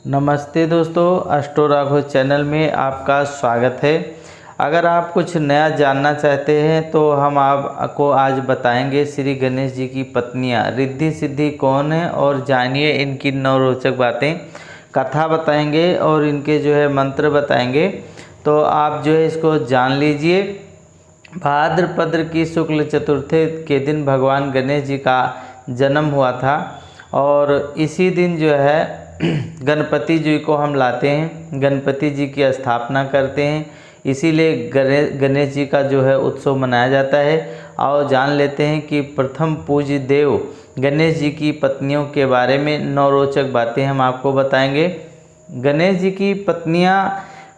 नमस्ते दोस्तों, astro Raghav channel में आपका स्वागत है। अगर आप कुछ नया जानना चाहते हैं तो हम आपको आज बताएंगे श्री गणेश जी की पत्नियां रिद्धि सिद्धि कौन है और जानिए इनकी 9 रोचक बातें। कथा बताएंगे और इनके मंत्र बताएंगे, तो आप इसको जान लीजिए। भाद्रपद की शुक्ल चतुर्थी के दिन भगवान गणेश जी का जन्म हुआ था और इसी दिन गणपति जी को हम लाते हैं, गणपति जी की स्थापना करते हैं, इसीलिए गणेश जी का उत्सव मनाया जाता है। आओ जान लेते हैं कि प्रथम पूज्य देव गणेश जी की पत्नियों के बारे में 9 रोचक बातें हम आपको बताएंगे। गणेश जी की पत्नियां,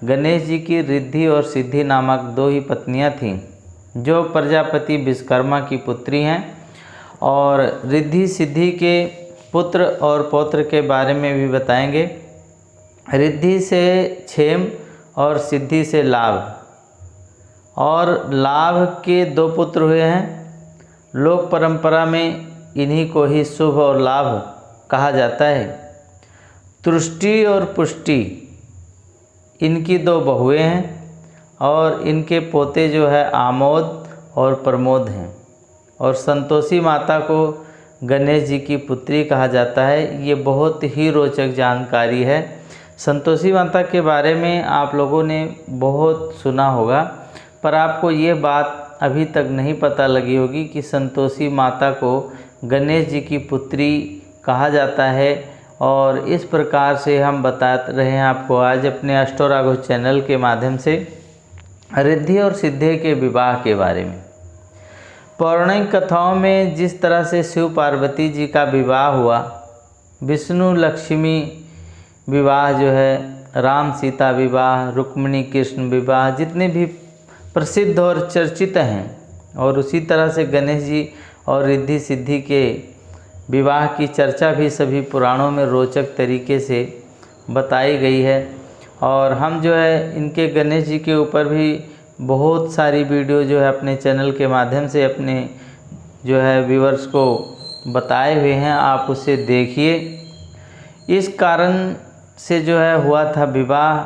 गणेश जी की रिद्धि और सिद्धि नामक 2 ही पत्नियां थीं, जो प्रजापति विश्वकर्मा की पुत्री हैं। और रिद्धि सिद्धि के पुत्र और पौत्र के बारे में भी बताएंगे। रिद्धि से क्षेम और सिद्धि से लाभ, और लाभ के 2 पुत्र हुए हैं। लोक परंपरा में इन्हीं को ही शुभ और लाभ कहा जाता है। तुष्टि और पुष्टि इनकी 2 बहुएं हैं और इनके पोते आमोद और प्रमोद हैं। और संतोषी माता को गणेश जी की पुत्री कहा जाता है। ये बहुत ही रोचक जानकारी है। संतोषी माता के बारे में आप लोगों ने बहुत सुना होगा, पर आपको ये बात अभी तक नहीं पता लगी होगी कि संतोषी माता को गणेश जी की पुत्री कहा जाता है। और इस प्रकार से हम बता रहे हैं आपको आज अपने अस्ट्रो राघव चैनल के माध्यम से रिद्धि और सिद्धि के विवाह के बारे में। पौराणिक कथाओं में जिस तरह से शिव पार्वती जी का विवाह हुआ, विष्णु लक्ष्मी विवाह राम सीता विवाह, रुक्मिणी कृष्ण विवाह, जितने भी प्रसिद्ध और चर्चित हैं, और उसी तरह से गणेश जी और रिद्धि सिद्धि के विवाह की चर्चा भी सभी पुराणों में रोचक तरीके से बताई गई है। और हम इनके गणेश जी के ऊपर भी बहुत सारी वीडियो अपने चैनल के माध्यम से अपने व्यूअर्स को बताए हुए हैं, आप उसे देखिए। इस कारण से हुआ था विवाह,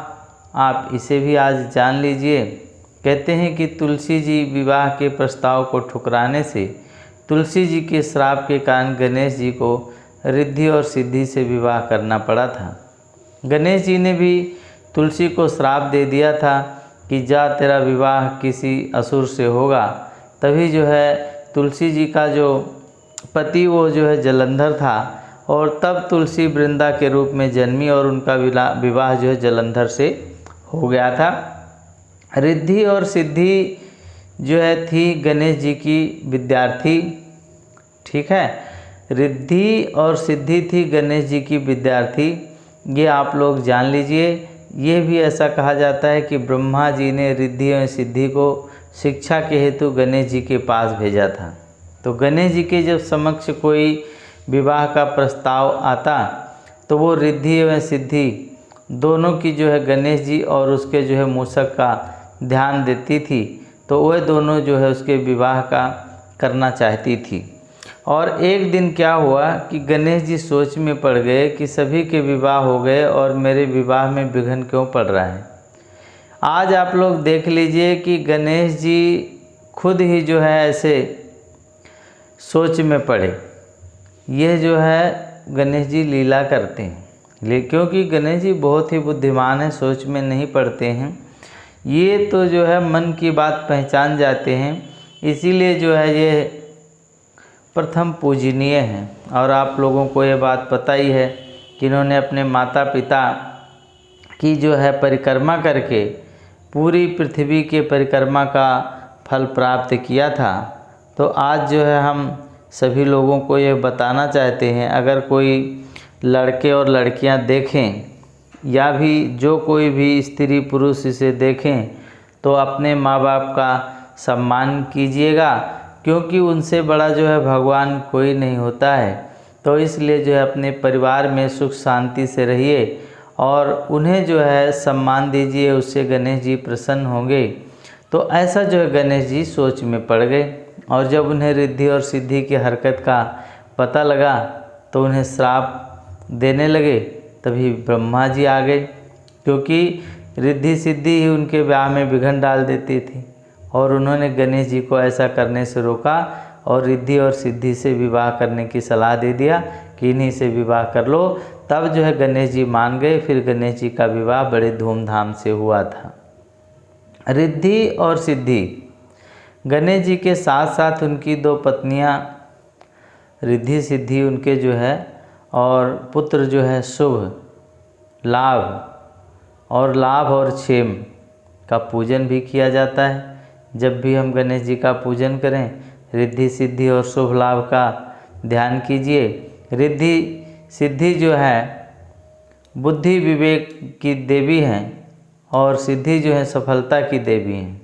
आप इसे भी आज जान लीजिए। कहते हैं कि तुलसी जी विवाह के प्रस्ताव को ठुकराने से तुलसी जी के श्राप के कारण गणेश जी को रिद्धि और सिद्धि से विवाह करना पड़ा था। गणेश जी ने भी तुलसी को श्राप दे दिया था कि जा तेरा विवाह किसी असुर से होगा। तभी तुलसी जी का पति वो जलंधर था, और तब तुलसी वृंदा के रूप में जन्मी और उनका विवाह जलंधर से हो गया था। रिद्धि और सिद्धि थी गणेश जी की विद्यार्थी, ठीक है। रिद्धि और सिद्धि थी गणेश जी की विद्यार्थी, ये आप लोग जान लीजिए। ये भी ऐसा कहा जाता है कि ब्रह्मा जी ने रिद्धि और सिद्धि को शिक्षा के हेतु गणेश जी के पास भेजा था। तो गणेश जी के जब समक्ष कोई विवाह का प्रस्ताव आता तो वो रिद्धि एवं सिद्धि दोनों की गणेश जी और उसके मूषक का ध्यान देती थी, तो वह दोनों उसके विवाह का करना चाहती थी। और एक दिन क्या हुआ कि गणेश जी सोच में पड़ गए कि सभी के विवाह हो गए और मेरे विवाह में विघ्न क्यों पड़ रहा है। आज आप लोग देख लीजिए कि गणेश जी खुद ही ऐसे सोच में पड़े। ये गणेश जी लीला करते हैं, क्योंकि गणेश जी बहुत ही बुद्धिमान हैं, सोच में नहीं पड़ते हैं। ये तो मन की बात पहचान जाते हैं, इसीलिए ये प्रथम पूजनीय हैं। और आप लोगों को ये बात पता ही है कि इन्होंने अपने माता पिता की परिक्रमा करके पूरी पृथ्वी के परिक्रमा का फल प्राप्त किया था। तो आज हम सभी लोगों को ये बताना चाहते हैं, अगर कोई लड़के और लड़कियां देखें या भी जो कोई भी स्त्री पुरुष इसे देखें, तो अपने माँ बाप का सम्मान कीजिएगा, क्योंकि उनसे बड़ा भगवान कोई नहीं होता है। तो इसलिए अपने परिवार में सुख शांति से रहिए और उन्हें सम्मान दीजिए, उससे गणेश जी प्रसन्न होंगे। तो ऐसा गणेश जी सोच में पड़ गए, और जब उन्हें रिद्धि और सिद्धि की हरकत का पता लगा तो उन्हें श्राप देने लगे तभी ब्रह्मा जी आ गए, क्योंकि रिद्धि सिद्धि ही उनके ब्याह में विघ्न डाल देती थी और उन्होंने गणेश जी को ऐसा करने से रोका और रिद्धि और सिद्धि से विवाह करने की सलाह दे दिया कि इन्हीं से विवाह कर लो। तब जो है गणेश जी मान गए। फिर गणेश जी का विवाह बड़े धूमधाम से हुआ था। रिद्धि और सिद्धि, गणेश जी के साथ साथ उनकी 2 पत्नियां रिद्धि सिद्धि उनके जो है और पुत्र जो है शुभ लाभ और क्षेम का पूजन भी किया जाता है। जब भी हम गणेश जी का पूजन करें, रिद्धि सिद्धि और शुभ लाभ का ध्यान कीजिए। रिद्धि सिद्धि जो है बुद्धि विवेक की देवी हैं और सिद्धि जो है सफलता की देवी हैं।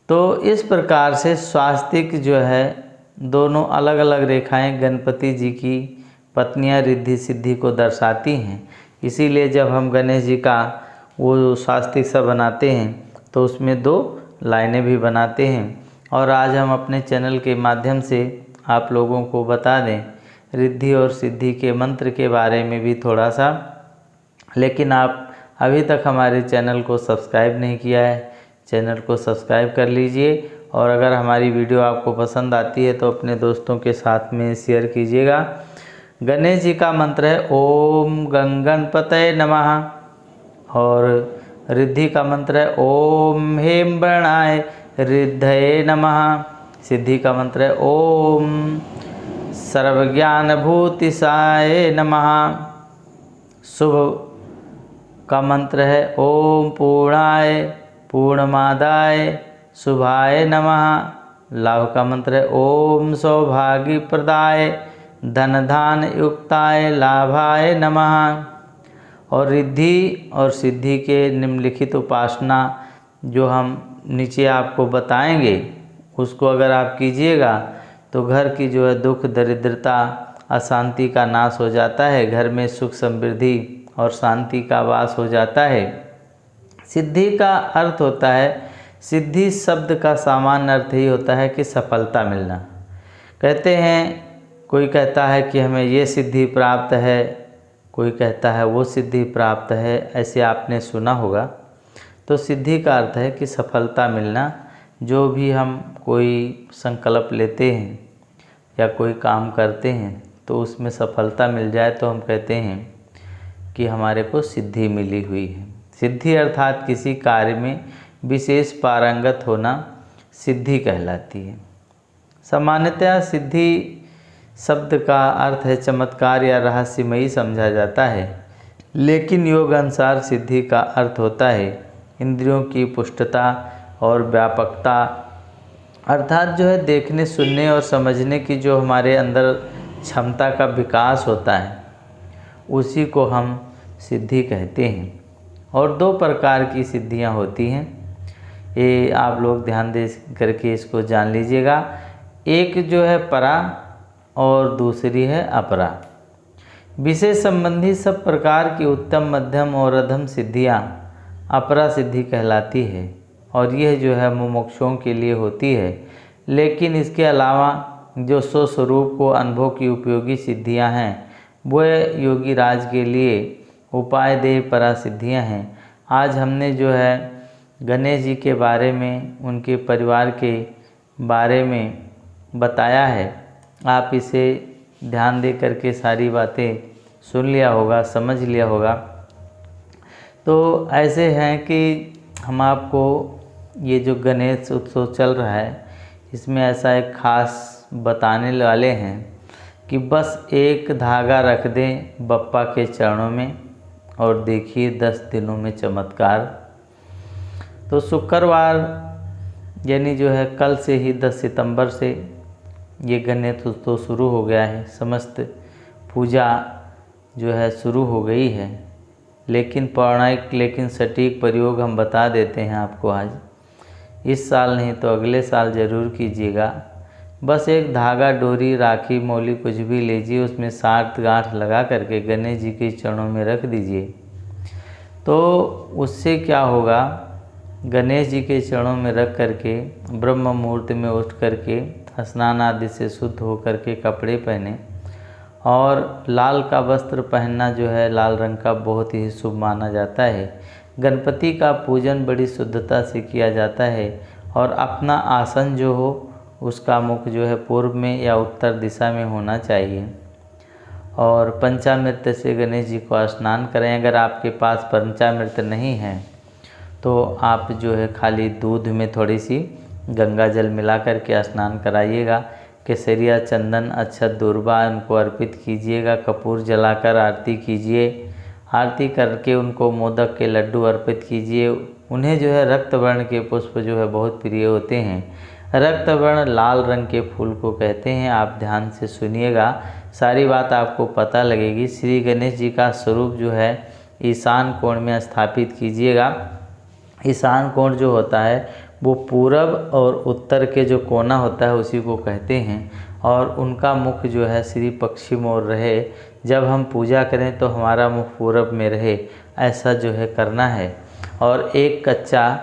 तो इस प्रकार से स्वास्तिक जो है दोनों अलग अलग रेखाएं गणपति जी की पत्नियां रिद्धि सिद्धि को दर्शाती हैं। इसीलिए जब हम गणेश जी का वो स्वास्तिक सा बनाते हैं तो उसमें 2 लाइनें भी बनाते हैं। और आज हम अपने चैनल के माध्यम से आप लोगों को बता दें रिद्धि और सिद्धि के मंत्र के बारे में भी थोड़ा सा। लेकिन आप अभी तक हमारे चैनल को सब्सक्राइब नहीं किया है, चैनल को सब्सक्राइब कर लीजिए। और अगर हमारी वीडियो आपको पसंद आती है तो अपने दोस्तों के साथ में शेयर कीजिएगा। गणेश जी का मंत्र है ओम गणपतये नमः और रिद्धि का मंत्र है ओम हेम वर्णाय रिद्धये नमः। सिद्धि का मंत्र है ओम सर्वज्ञानभूतिसाय नमः। शुभ का मंत्र है ओम पूर्णाय पूर्णमादाय शुभाय नमः। लाभ का मंत्र है ओम सौभाग्य प्रदाय धन धान युक्ताय लाभाय नमः। और रिद्धि और सिद्धि के निम्नलिखित उपासना जो हम नीचे आपको बताएंगे उसको अगर आप कीजिएगा तो घर की जो है दुख दरिद्रता अशांति का नाश हो जाता है, घर में सुख समृद्धि और शांति का वास हो जाता है। सिद्धि का अर्थ होता है, सिद्धि शब्द का सामान्य अर्थ ही होता है कि सफलता मिलना। कहते हैं, कोई कहता है कि हमें ये सिद्धि प्राप्त है, कोई कहता है वो सिद्धि प्राप्त है, ऐसे आपने सुना होगा। तो सिद्धि का अर्थ है कि सफलता मिलना। जो भी हम कोई संकल्प लेते हैं या कोई काम करते हैं तो उसमें सफलता मिल जाए तो हम कहते हैं कि हमारे को सिद्धि मिली हुई है। सिद्धि अर्थात किसी कार्य में विशेष पारंगत होना सिद्धि कहलाती है। सामान्यतः सिद्धि शब्द का अर्थ है चमत्कार या रहस्यमयी समझा जाता है, लेकिन योग अनुसार सिद्धि का अर्थ होता है इंद्रियों की पुष्टता और व्यापकता, अर्थात जो है देखने सुनने और समझने की जो हमारे अंदर क्षमता का विकास होता है उसी को हम सिद्धि कहते हैं। और 2 प्रकार की सिद्धियां होती हैं, ये आप लोग ध्यान दे करके इसको जान लीजिएगा। एक जो है परा और दूसरी है अपरा। विशेष संबंधी सब प्रकार की उत्तम मध्यम और अधम सिद्धियां अपरा सिद्धि कहलाती है और यह जो है मुमुक्षुओं के लिए होती है। लेकिन इसके अलावा जो स्वस्वरूप को अनुभव की उपयोगी सिद्धियां हैं वह योगी राज के लिए उपाय देह परा सिद्धियां हैं। आज हमने जो है गणेश जी के बारे में, उनके परिवार के बारे में बताया है। आप इसे ध्यान दे करके सारी बातें सुन लिया होगा, समझ लिया होगा। तो ऐसे हैं कि हम आपको ये जो गणेश उत्सव चल रहा है इसमें ऐसा एक खास बताने वाले हैं कि बस एक धागा रख दें बप्पा के चरणों में और देखिए 10 दिनों में चमत्कार। तो शुक्रवार यानी जो है कल से ही 10 सितंबर से ये गणेश उत्सव शुरू हो गया है। समस्त पूजा जो है शुरू हो गई है, लेकिन पौराणिक लेकिन सटीक प्रयोग हम बता देते हैं आपको आज। इस साल नहीं तो अगले साल ज़रूर कीजिएगा। बस एक धागा, डोरी, राखी, मौली कुछ भी लीजिए, उसमें 7 गांठ लगा करके गणेश जी के चरणों में रख दीजिए। तो उससे क्या होगा, गणेश जी के चरणों में रख करके ब्रह्म मुहूर्त में उठ करके स्नान आदि से शुद्ध हो करके कपड़े पहने और लाल का वस्त्र पहनना जो है लाल रंग का बहुत ही शुभ माना जाता है। गणपति का पूजन बड़ी शुद्धता से किया जाता है और अपना आसन जो हो उसका मुख जो है पूर्व में या उत्तर दिशा में होना चाहिए। और पंचामृत से गणेश जी को स्नान करें। अगर आपके पास पंचामृत नहीं है तो आप जो है खाली दूध में थोड़ी सी गंगा जल मिला करके स्नान कराइएगा। केसरिया, चंदन, अक्षत, दूर्वा उनको अर्पित कीजिएगा। कपूर जलाकर आरती कीजिए। आरती करके उनको मोदक के लड्डू अर्पित कीजिए। उन्हें जो है रक्त वर्ण के पुष्प जो है बहुत प्रिय होते हैं। रक्त वर्ण लाल रंग के फूल को कहते हैं। आप ध्यान से सुनिएगा, सारी बात आपको पता लगेगी। श्री गणेश जी का स्वरूप जो है ईशान कोण में स्थापित कीजिएगा। ईशान कोण जो होता है वो पूरब और उत्तर के जो कोना होता है उसी को कहते हैं। और उनका मुख जो है श्री पश्चिम ओर रहे। जब हम पूजा करें तो हमारा मुख पूरब में रहे, ऐसा जो है करना है। और एक कच्चा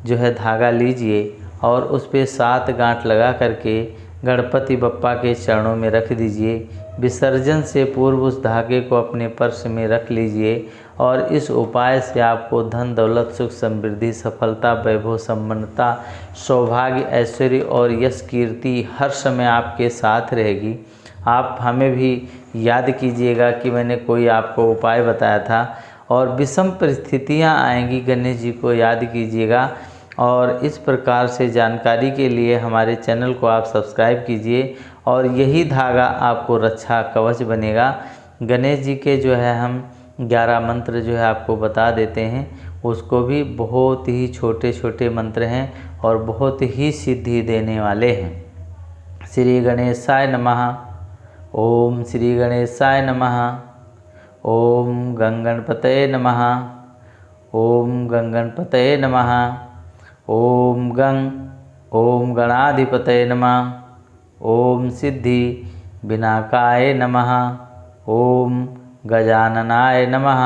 जो है धागा लीजिए और उस पर 7 गांठ लगा करके गणपति बप्पा के चरणों में रख दीजिए। विसर्जन से पूर्व उस धागे को अपने पर्स में रख लीजिए। और इस उपाय से आपको धन, दौलत, सुख, समृद्धि, सफलता, वैभव, संपन्नता, सौभाग्य, ऐश्वर्य और यश, कीर्ति हर समय आपके साथ रहेगी। आप हमें भी याद कीजिएगा कि मैंने कोई आपको उपाय बताया था। और विषम परिस्थितियां आएंगी, गणेश जी को याद कीजिएगा। और इस प्रकार से जानकारी के लिए हमारे चैनल को आप सब्सक्राइब कीजिए और यही धागा आपको रक्षा कवच बनेगा। गणेश जी के जो है हम 11 मंत्र जो है आपको बता देते हैं। उसको भी बहुत ही छोटे छोटे मंत्र हैं और बहुत ही सिद्धि देने वाले हैं। श्री गणेशाय नमः। ओम श्री गणेशाय नमः। ओम गंगणपतये नमः। ओम गंगणपतये नमः। ओम गणाधिपतये नमः। ओम सिद्धि विनायकाय नमः। ओम गजाननाय नमः।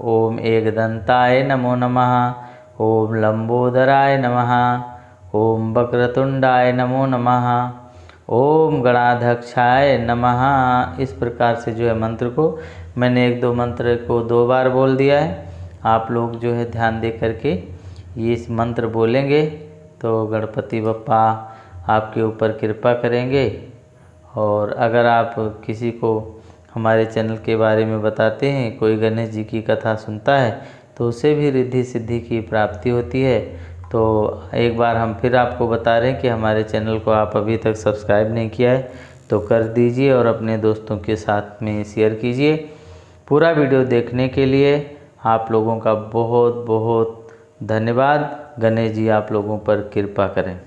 ओम एकदंताय नमो नमः। ओम लंबोदराय नमः। ओम वक्रतुंडाय नमो नमः। ओम गणाध्यक्षाय नमः। इस प्रकार से जो है मंत्र को मैंने 1-2 मंत्र को 2 बार बोल दिया है। आप लोग जो है ध्यान दे करके ये इस मंत्र बोलेंगे तो गणपति बप्पा आपके ऊपर कृपा करेंगे। और अगर आप किसी को हमारे चैनल के बारे में बताते हैं, कोई गणेश जी की कथा सुनता है तो उसे भी रिद्धि सिद्धि की प्राप्ति होती है। तो एक बार हम फिर आपको बता रहे हैं कि हमारे चैनल को आप अभी तक सब्सक्राइब नहीं किया है तो कर दीजिए और अपने दोस्तों के साथ में शेयर कीजिए। पूरा वीडियो देखने के लिए आप लोगों का बहुत बहुत धन्यवाद। गणेश जी आप लोगों पर कृपा करें।